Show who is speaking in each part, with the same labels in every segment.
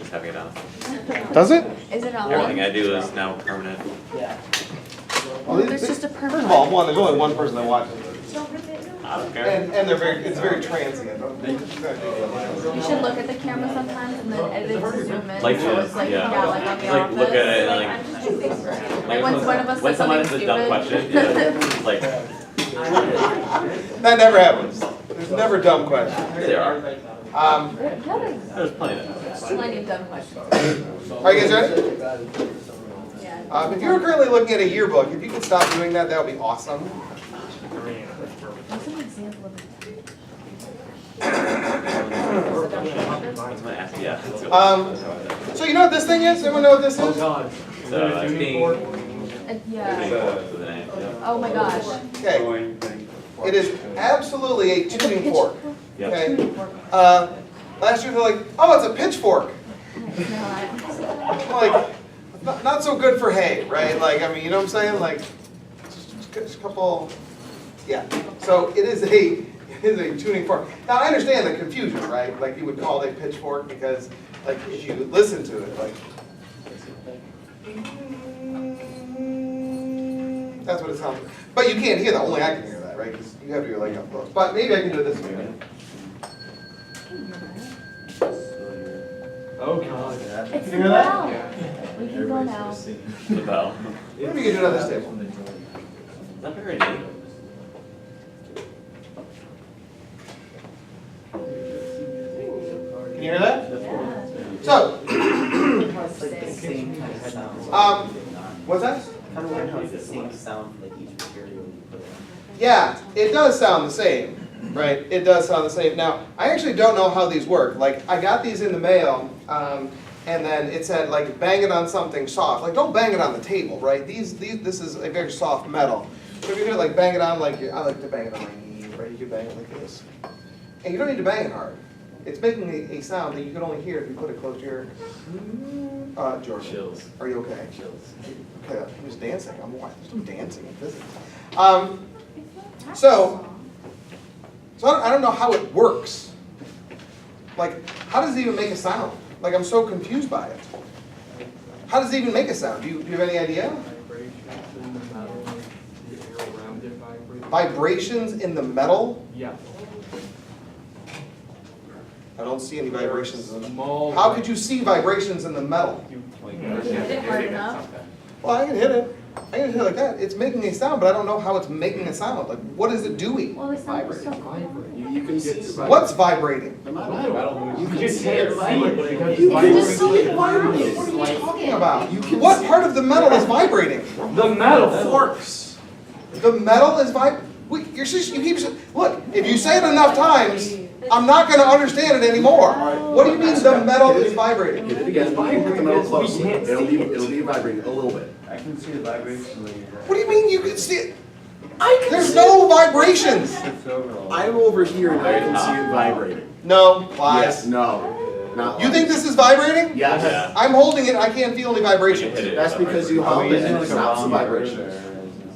Speaker 1: since having it on.
Speaker 2: Does it?
Speaker 3: Is it on?
Speaker 1: Everything I do is now permanent.
Speaker 2: Well,
Speaker 3: There's just a
Speaker 2: First of all, there's only one person that watches it.
Speaker 1: I don't care.
Speaker 2: And it's very transient.
Speaker 3: You should look at the camera sometimes and then edit to zoom in.
Speaker 1: Like
Speaker 3: so
Speaker 1: this,
Speaker 3: it's like,
Speaker 1: yeah.
Speaker 3: like on the
Speaker 1: Like,
Speaker 3: office.
Speaker 1: look at it and
Speaker 3: Like when one of us
Speaker 1: when
Speaker 3: says
Speaker 1: someone
Speaker 3: something
Speaker 1: asks a dumb
Speaker 3: stupid.
Speaker 1: question, yeah, it's like,
Speaker 2: That never happens. There's never dumb questions.
Speaker 1: there are.
Speaker 2: Yeah,
Speaker 1: There's plenty of them.
Speaker 3: Plenty of dumb questions.
Speaker 2: are you guys ready?
Speaker 3: Yeah.
Speaker 2: If you were currently looking at a yearbook, if you could stop doing that, that would be awesome.
Speaker 3: What's an example of it?
Speaker 1: That's my ask, yeah.
Speaker 2: So you know what this thing is? Anyone know what this is?
Speaker 1: So, ding.
Speaker 3: Yeah.
Speaker 1: For the name, yeah.
Speaker 3: Oh my gosh.
Speaker 2: Okay. It is absolutely a tuning fork.
Speaker 1: Yep.
Speaker 2: Okay. Last year they're like, oh, it's a pitchfork.
Speaker 3: It's not.
Speaker 2: Like, not so good for hay, right? Like, I mean, you know what I'm saying? Like, just a couple, yeah. So it is a tuning fork. Now I understand the confusion, right? Like you would call it a pitchfork because, like, if you listen to it, like, that's what it sounds like. But you can't hear that. Only I can hear that, right? Because you have your leg up close. But maybe I can do it this way.
Speaker 4: Oh, God.
Speaker 3: It's
Speaker 2: You
Speaker 3: the
Speaker 2: hear that?
Speaker 3: bell. We can go now.
Speaker 1: The bell.
Speaker 2: Maybe you can do it on this table.
Speaker 1: Not very neat.
Speaker 2: Can you hear that?
Speaker 3: Yeah.
Speaker 2: So,
Speaker 5: It's like the same kind of sound.
Speaker 2: what's that?
Speaker 5: Kind of weird how it's the same sound for like each material you put in.
Speaker 2: Yeah, it does sound the same, right? It does sound the same. Now, I actually don't know how these work. Like, I got these in the mail, and then it said, like, bang it on something soft. Like, don't bang it on the table, right? This is a very soft metal. So if you're gonna, like, bang it on, like, I like to bang it on my knee, right? You can bang it like this. And you don't need to bang it hard. It's making a sound that you can only hear if you put it close to your, George.
Speaker 4: Chills.
Speaker 2: Are you okay?
Speaker 4: Chills.
Speaker 2: Okay, he was dancing. I'm watching. There's no dancing in physics. So I don't know how it works. Like, how does it even make a sound? Like, I'm so confused by it. How does it even make a sound? Do you have any idea?
Speaker 4: Vibrations in the metal, the air around it vibrates.
Speaker 2: Vibrations in the metal?
Speaker 4: Yeah.
Speaker 2: I don't see any vibrations in the
Speaker 4: Small.
Speaker 2: How could you see vibrations in the metal?
Speaker 4: You
Speaker 3: Hit it hard enough.
Speaker 2: Well, I can hit it. I can hit it like that. It's making a sound, but I don't know how it's making a sound. Like, what is it doing?
Speaker 3: Well, the sound is so cool.
Speaker 6: You can see it.
Speaker 2: What's vibrating?
Speaker 6: The metal.
Speaker 4: You just can't see it because
Speaker 6: You
Speaker 4: it's
Speaker 6: can just see it
Speaker 4: vibrating.
Speaker 6: vibrate.
Speaker 2: What are you talking about? What part of the metal is vibrating?
Speaker 4: The metal forks.
Speaker 2: The metal is vibrating. You keep look. If you say it enough times, I'm not going to understand it anymore. What do you mean the metal is vibrating?
Speaker 6: Hit it again. Hit the metal close.
Speaker 4: We can't
Speaker 6: It'll
Speaker 4: see
Speaker 6: be vibrating a little bit.
Speaker 7: I can see the vibration when you're.
Speaker 2: What do you mean you can see it? There's no vibrations.
Speaker 7: It's overall.
Speaker 6: I'm over here and I can see it vibrating.
Speaker 2: No, lies.
Speaker 6: Yes, no. Not
Speaker 2: You think this is vibrating?
Speaker 6: Yes.
Speaker 1: Yeah.
Speaker 2: I'm holding it. I can't feel any
Speaker 1: You can
Speaker 2: vibrations.
Speaker 1: hit it.
Speaker 6: That's because you
Speaker 7: Are
Speaker 6: held
Speaker 7: we
Speaker 6: it
Speaker 7: using
Speaker 6: and it
Speaker 7: like a
Speaker 6: stops the
Speaker 7: raw
Speaker 6: vibration.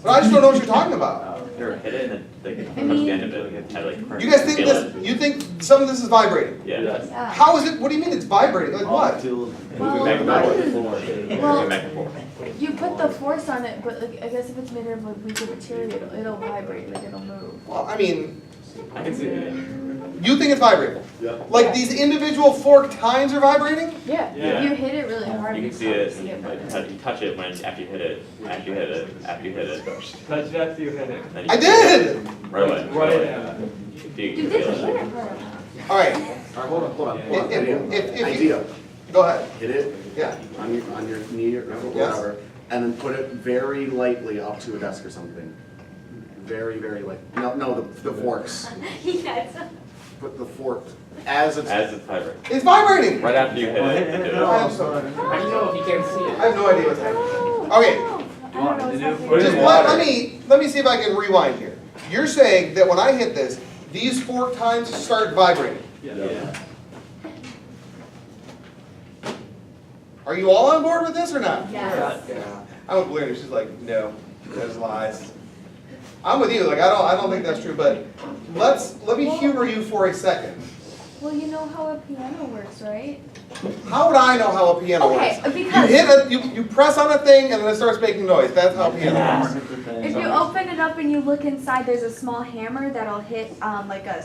Speaker 2: But I just don't know what you're talking about.
Speaker 1: Or hit it and then they can touch the end of it. I like.
Speaker 2: You guys think
Speaker 1: feel
Speaker 2: this?
Speaker 1: it.
Speaker 2: You think some of this is vibrating?
Speaker 1: Yeah.
Speaker 3: Yeah.
Speaker 2: How is it? What do you mean it's vibrating? Like what?
Speaker 1: Moving back and forth. Moving back and forth.
Speaker 3: You put the force on it, but like, I guess if it's made of like weaker material, it'll vibrate, like it'll move.
Speaker 2: Well, I mean,
Speaker 1: I can see it.
Speaker 2: you think it's vibrating?
Speaker 6: Yeah.
Speaker 2: Like these individual fork tines are vibrating?
Speaker 3: Yeah.
Speaker 1: Yeah.
Speaker 3: If you hit it really hard,
Speaker 1: You can see it.
Speaker 3: vibrate.
Speaker 1: You touch it when after you hit it. After you hit it. After you hit it.
Speaker 4: Touch it after you hit it.
Speaker 1: Then you
Speaker 2: I did.
Speaker 1: Right away.
Speaker 4: Right
Speaker 1: away.
Speaker 4: now.
Speaker 1: If you
Speaker 3: You
Speaker 1: can
Speaker 3: did
Speaker 1: feel
Speaker 3: hit
Speaker 1: it.
Speaker 3: it hard enough.
Speaker 2: All right.
Speaker 6: All right, hold on.
Speaker 2: If you
Speaker 6: Idea.
Speaker 2: go ahead.
Speaker 6: Hit it
Speaker 2: Yeah.
Speaker 6: on your knee or whatever, and then put it very lightly up to a desk or something. Very, very light. No, the forks.
Speaker 3: Yes.
Speaker 6: Put the fork as it's.
Speaker 1: As it's vibrating.
Speaker 2: It's vibrating.
Speaker 1: Right after you hit it. you do it.
Speaker 2: I'm sorry.
Speaker 4: How do you know if you can't see
Speaker 2: I have no idea what's happening. Okay.
Speaker 3: I don't know what's happening.
Speaker 4: Put it
Speaker 2: Just
Speaker 4: in water.
Speaker 2: let me see if I can rewind here. You're saying that when I hit this, these fork tines start vibrating.
Speaker 4: Yeah.
Speaker 2: Are you all on board with this or not?
Speaker 3: Yes.
Speaker 2: Yeah. I'm with Blair. She's like, no, there's lies. I'm with you. Like I don't think that's true. But let me humor you for a second.
Speaker 3: Well, you know how a piano works, right?
Speaker 2: How would I know how a piano
Speaker 3: Okay,
Speaker 2: works?
Speaker 3: because
Speaker 2: You press on a thing and then it starts making noise. That's how a piano works.
Speaker 3: if you open it up and you look inside, there's a small hammer that'll hit like a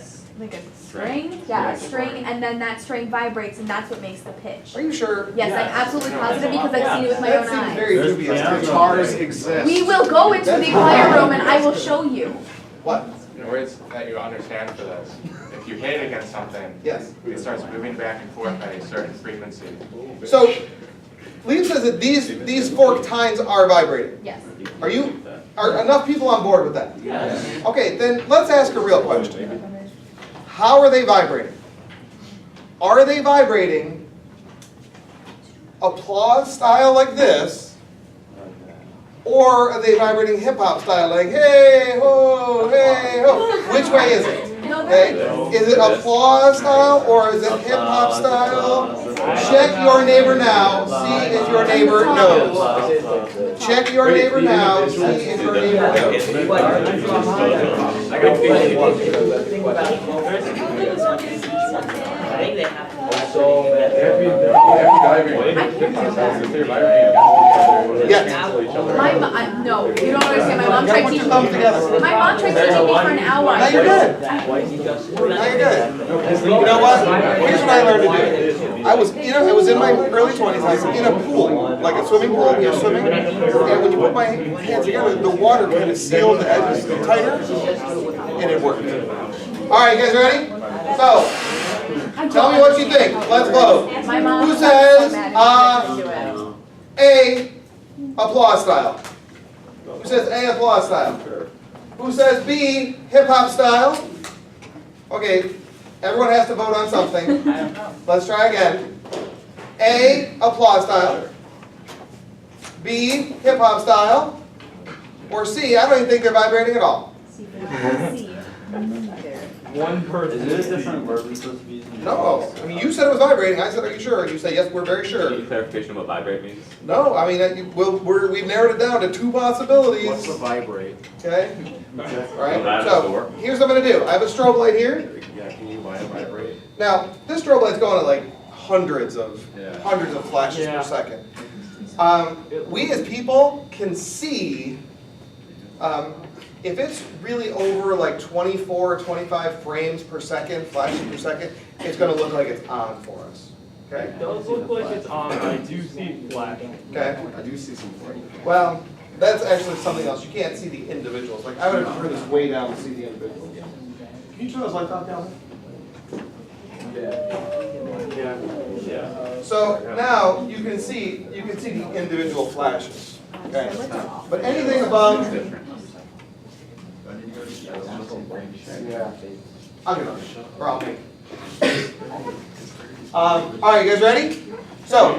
Speaker 3: string. Yeah, a string, and then that string vibrates, and that's what makes the pitch.
Speaker 2: Are you sure?
Speaker 3: Yes, I'm absolutely positive because I've seen it with my
Speaker 2: That
Speaker 3: own
Speaker 2: seems
Speaker 3: eyes.
Speaker 2: very dubious. Guitars exist.
Speaker 3: We will go into the choir room and I will show you.
Speaker 2: What?
Speaker 8: In words that you understand for this, if you hit against something,
Speaker 2: Yes.
Speaker 8: it starts moving back and forth at a certain frequency.
Speaker 2: So, Liam says that these forked tines are vibrating.
Speaker 3: Yes.
Speaker 2: Are enough people on board with that?
Speaker 1: Yes.
Speaker 2: Okay, then let's ask a real question. How are they vibrating? Are they vibrating applause style like this? Or are they vibrating hip hop style like hey ho, hey ho? Which way is it? Okay? Is it applause style or is it hip hop style? Check your neighbor now, see if your neighbor knows. Check your neighbor now, see if your neighbor knows.
Speaker 3: No, you don't understand. My mom tried
Speaker 2: Put your
Speaker 3: teaching
Speaker 2: thumbs
Speaker 3: me.
Speaker 2: together.
Speaker 3: My mom tried teaching me for an hour.
Speaker 2: Now you're good. Now you're good. You know what? Here's what I learned to do. I was in my early 20s. I was in a pool, like a swimming pool. You're swimming, and when you put my hands together, the water kind of sealed the edges tighter, and it worked. All right, you guys ready? So, tell me what you think. Let's go.
Speaker 3: My mom
Speaker 2: Who
Speaker 3: was
Speaker 2: says
Speaker 3: so mad
Speaker 2: A, applause style? Who says A, applause style? Who says B, hip hop style? Okay, everyone has to vote on something. Let's try again. A, applause style. B, hip hop style. Or C, I don't even think they're vibrating at all.
Speaker 4: One person.
Speaker 7: Is it a different word we're supposed to be using?
Speaker 2: No, I mean, you said it was vibrating. I said, are you sure? You say, yes, we're very
Speaker 1: Any
Speaker 2: sure.
Speaker 1: clarification of what vibrate means?
Speaker 2: No, I mean, we've narrowed it down to two possibilities.
Speaker 6: What's the vibrate?
Speaker 2: Okay? All right,
Speaker 1: That is
Speaker 2: so
Speaker 1: door.
Speaker 2: here's what I'm gonna do. I have a strobe light here.
Speaker 6: Yeah, can you vibrate?
Speaker 2: Now, this strobe light's going at like hundreds of flashes
Speaker 4: Yeah.
Speaker 2: per second. We as people can see, if it's really over like 24 or 25 frames per second, flashes per second, it's gonna look like it's on for us. Okay?
Speaker 4: It does look like it's on, I do see flash.
Speaker 2: Okay?
Speaker 6: I do see some flame.
Speaker 2: Well, that's actually something else. You can't see the individuals. Like, I would have turned this way down to see the individuals. Can you turn those lights off, Calvin?
Speaker 4: Yeah.
Speaker 2: So now you can see the individual flashes. Okay? But anything above, I'm gonna, or I'll make. All right, you guys ready? So,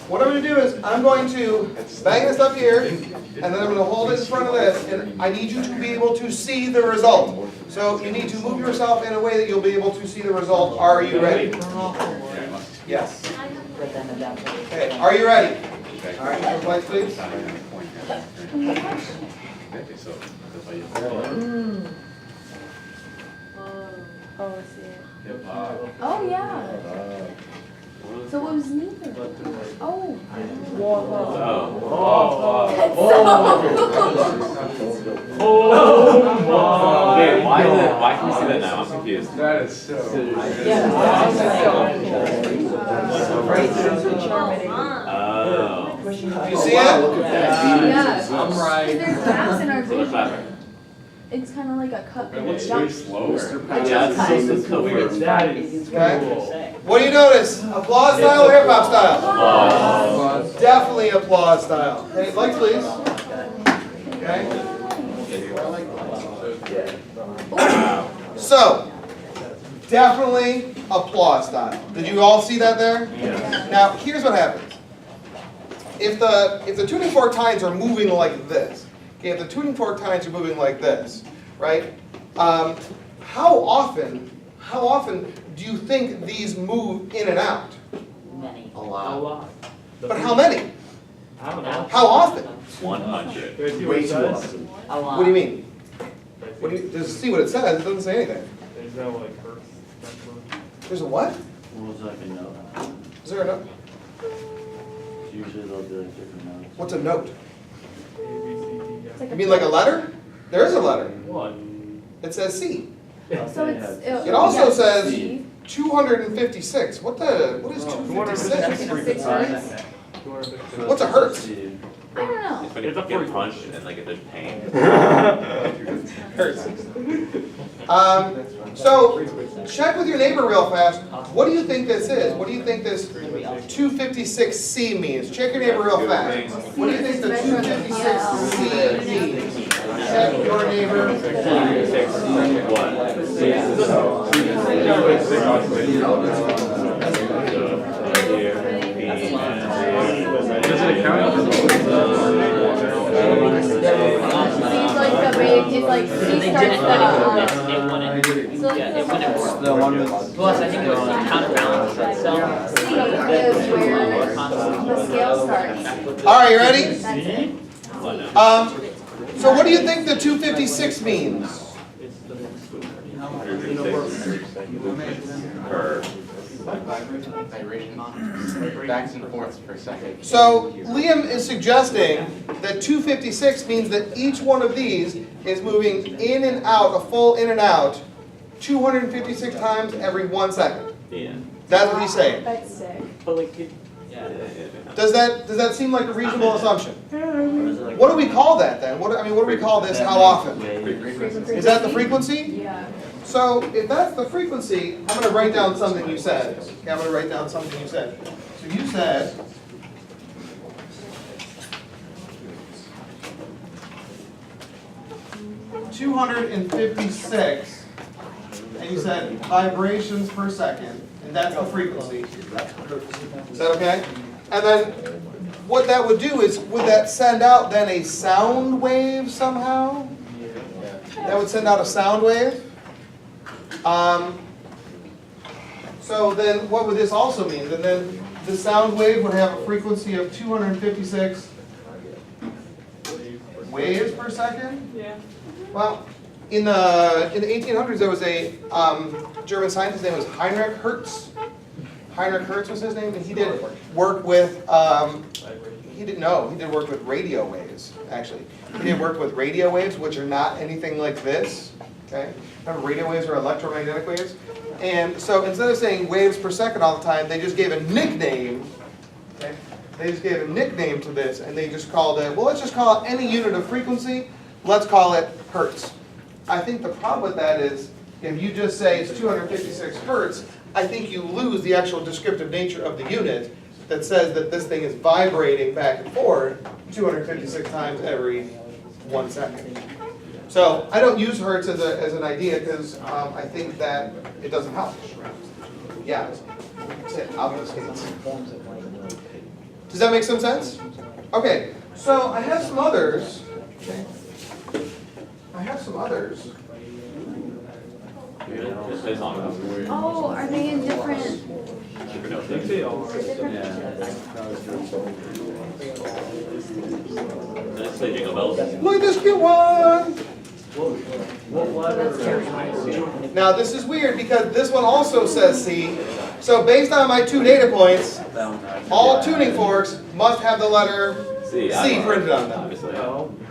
Speaker 2: what I'm gonna do is I'm going to bang this up here, and then I'm gonna hold it in front of this, and I need you to be able to see the result. So you need to move yourself in a way that you'll be able to see the result. Are you ready? Yes. Okay, are you ready? All right, your place, please.
Speaker 3: Oh, yeah. So it was neither. Oh.
Speaker 1: Wait, why can you see that now? I'm confused.
Speaker 8: That is so.
Speaker 1: Oh.
Speaker 2: You see it?
Speaker 3: Yeah.
Speaker 4: I'm right.
Speaker 3: There's gaps in our
Speaker 1: So what's
Speaker 3: vision.
Speaker 1: happening?
Speaker 3: It's kind of like a cup in a
Speaker 1: It's
Speaker 3: jump.
Speaker 1: slower.
Speaker 3: It's
Speaker 1: Yeah,
Speaker 3: just
Speaker 1: it's so weird.
Speaker 4: That is
Speaker 2: Okay.
Speaker 4: cool.
Speaker 2: What do you notice? Applause style or hip hop style?
Speaker 1: Oh.
Speaker 2: Definitely applause style. Okay, lights please. Okay. So, definitely applause style. Did you all see that there?
Speaker 1: Yeah.
Speaker 2: Now, here's what happens. If the tuning fork tines are moving like this, okay, if the tuning fork tines are moving like this, right? How often do you think these move in and out?
Speaker 5: Many.
Speaker 6: A
Speaker 4: A
Speaker 6: lot.
Speaker 4: lot.
Speaker 2: But how many?
Speaker 4: I don't know.
Speaker 2: How often?
Speaker 1: 100.
Speaker 4: There's
Speaker 6: Way too
Speaker 4: says.
Speaker 6: often.
Speaker 5: A lot.
Speaker 2: What do you mean? What do you, just see what it says, it doesn't say anything.
Speaker 4: There's no like curse.
Speaker 2: There's a what?
Speaker 7: What was I gonna know?
Speaker 2: Is there a note?
Speaker 7: Usually they'll do like different notes.
Speaker 2: What's a note?
Speaker 3: It's like
Speaker 2: You mean like a letter? There is a letter.
Speaker 7: What?
Speaker 2: It says C.
Speaker 3: So it's.
Speaker 2: It also
Speaker 3: yeah,
Speaker 2: says
Speaker 3: C.
Speaker 2: 256. What is 256?
Speaker 3: Hertz?
Speaker 2: What's a hertz?
Speaker 3: I don't know.
Speaker 1: It's when you get punched and like if there's pain.
Speaker 2: So check with your neighbor real fast. What do you think this is? What do you think this 256C means? Check your neighbor real fast. What do you think the 256C means? Check your neighbor.
Speaker 4: Does it account?
Speaker 3: Seems like the wave is like C starts the.
Speaker 9: It wouldn't.
Speaker 3: So
Speaker 9: Yeah, it wouldn't.
Speaker 7: The one with.
Speaker 9: Plus, I think it would counterbalance itself.
Speaker 3: C is where the scale starts.
Speaker 2: All right, you ready?
Speaker 3: That's it.
Speaker 2: So what do you think the 256 means?
Speaker 1: Per
Speaker 8: Vibration, backs and forths per second.
Speaker 2: So Liam is suggesting that 256 means that each one of these is moving in and out, a full in and out, 256 times every 1 second.
Speaker 1: Yeah.
Speaker 2: That's what he's saying.
Speaker 3: That's sick.
Speaker 9: But like, yeah.
Speaker 2: Does that seem like a reasonable assumption? What do we call that then? What do we call this? How often? Is that the frequency?
Speaker 3: Yeah.
Speaker 2: So if that's the frequency, I'm going to write down something you said. Okay, I'm going to write down something you said. So you said 256, and you said vibrations per second, and that's the frequency. Is that okay? And then what that would do is, would that send out then a sound wave somehow? That would send out a sound wave? So then what would this also mean? And then the sound wave would have a frequency of 256 waves per second?
Speaker 3: Yeah.
Speaker 2: Well, in the 1800s there was a German scientist named Heinrich Hertz. Heinrich Hertz was his name, and he did work with he did work with radio waves, actually. He did work with radio waves, which are not anything like this. Okay? Remember, radio waves are electromagnetic waves. And so instead of saying waves per second all the time, they just gave a nickname. Okay? They just gave a nickname to this, and they just called it, well, let's just call it any unit of frequency. Let's call it hertz. I think the problem with that is, if you just say it's 256 hertz, I think you lose the actual descriptive nature of the unit that says that this thing is vibrating back and forth 256 times every 1 second. So I don't use hertz as an idea because I think that it doesn't help. Yeah, that's it. Obfuscates. Does that make some sense? Okay, so I have some others. Okay. I have some others.
Speaker 1: Just say song.
Speaker 3: Oh, are they in different?
Speaker 1: Different notes. Let's play Jingle Bells.
Speaker 2: Look at this cute one.
Speaker 7: What letter?
Speaker 2: Now this is weird because this one also says C. So based on my 2 data points, all tuning forks must have the letter
Speaker 1: C
Speaker 2: C printed on them.
Speaker 1: Obviously.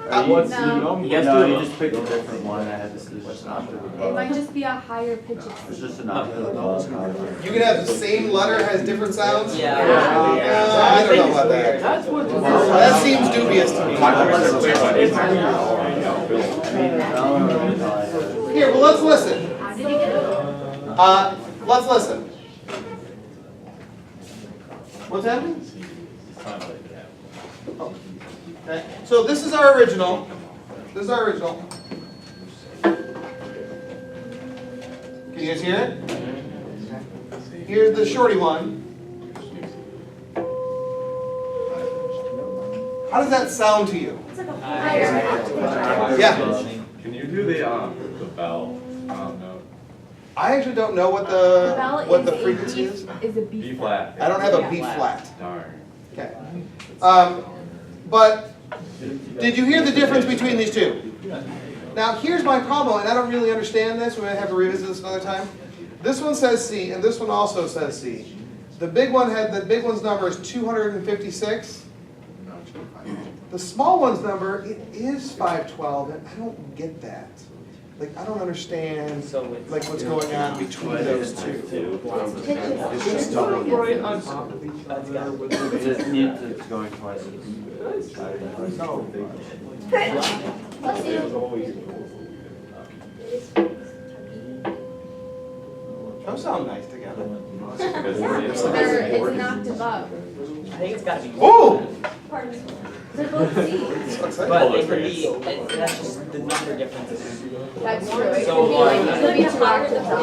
Speaker 7: What's
Speaker 3: No.
Speaker 7: the?
Speaker 1: Yes,
Speaker 7: No,
Speaker 1: two.
Speaker 7: you just picked a different one. I had this. It's not
Speaker 3: It might just be a higher pitch of
Speaker 7: It's
Speaker 3: C.
Speaker 7: just an octave.
Speaker 2: You can have the same letter has different sounds?
Speaker 9: Yeah.
Speaker 2: I don't know about that.
Speaker 4: That's what.
Speaker 2: That seems dubious to me. Here, well, let's listen.
Speaker 3: How did you get it?
Speaker 2: Let's listen. What's happening? Oh, okay. So this is our original. This is our original. Can you guys hear it? Here's the shorty one. How does that sound to you?
Speaker 3: It's like a higher.
Speaker 2: Yeah.
Speaker 8: Can you do the bell note?
Speaker 2: I actually don't know what
Speaker 3: The bell
Speaker 2: the
Speaker 3: is
Speaker 2: frequency
Speaker 3: a
Speaker 2: is.
Speaker 3: is a B flat.
Speaker 2: I don't have a B flat.
Speaker 8: Darn.
Speaker 2: Okay. But did you hear the difference between these two? Now here's my problem, and I don't really understand this. We might have to revisit this another time. This one says C, and this one also says C. The big one's number is 256. The small one's number, it is 512, and I don't get that. Like, I don't understand,
Speaker 9: So it's.
Speaker 2: like, what's going on between those two.
Speaker 6: It's just double.
Speaker 4: Right on top of each other with the.
Speaker 7: It just needs, it's going twice.
Speaker 2: Those sound nice together.
Speaker 3: It's an octave up.
Speaker 9: I think it's gotta be.
Speaker 2: Oh!
Speaker 3: They're both C's.
Speaker 2: Looks like-
Speaker 9: But it could be, that's just the number differences.
Speaker 3: That's true. It
Speaker 9: So,
Speaker 3: could be like, it could be two octaves up.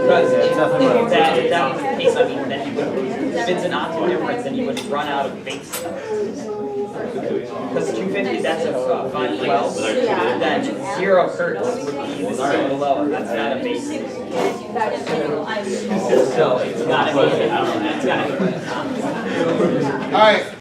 Speaker 9: Because if that was the case, I mean, then you would, if it's an octave difference, then you would run out of base stuff. Because 250, that's a 512, then 0 hertz would be the scale below, and that's not a base.
Speaker 3: That's true.
Speaker 9: So it's gotta be, it's gotta be.
Speaker 2: All right,